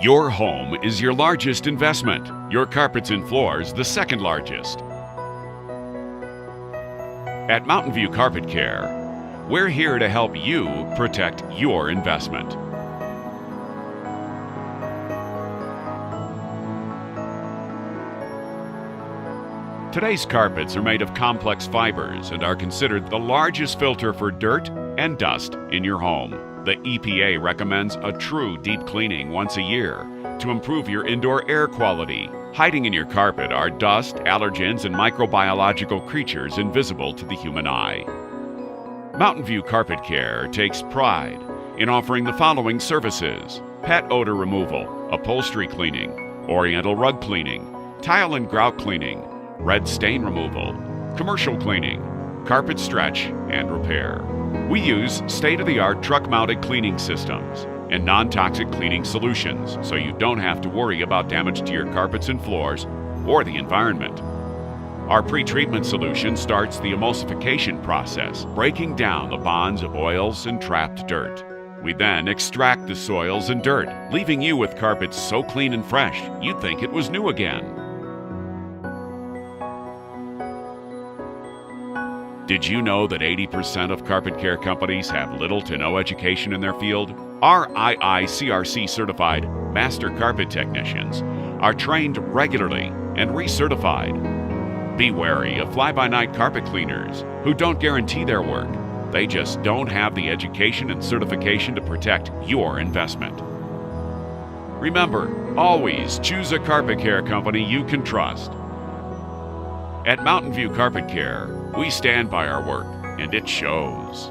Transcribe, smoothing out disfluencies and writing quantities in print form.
Your home is your largest investment. Your carpets and floors the second largest. At Mountain View Carpet Care, we're here to help you protect your investment. Today's carpets are made of complex fibers and are considered the largest filter for dirt and dust in your home. The EPA recommends a true deep cleaning once a year to improve your indoor air quality. Hiding in your carpet are dust, allergens, and microbiological creatures invisible to the human eye. Mountain View Carpet Care takes pride in offering the following services: pet odor removal, upholstery cleaning, oriental rug cleaning, tile and grout cleaning, red stain removal, commercial cleaning, carpet stretch and repair. We use state-of-the-art truck-mounted cleaning systems and non-toxic cleaning solutions, so you don't have to worry about damage to your carpets and floors or the environment. Our pre-treatment solution starts the emulsification process, breaking down the bonds of oils and trapped dirt. We then extract the soils and dirt, leaving you with carpets so clean and fresh you'd think it was new again. Did you know that 80% of carpet care companies have little to no education in their field? Our IICRC certified master carpet technicians are trained regularly and recertified. Be wary of fly-by-night carpet cleaners who don't guarantee their work. They just don't have the education and certification to protect your investment. Remember, always choose a carpet care company you can trust. At Mountain View Carpet Care, we stand by our work, and it shows.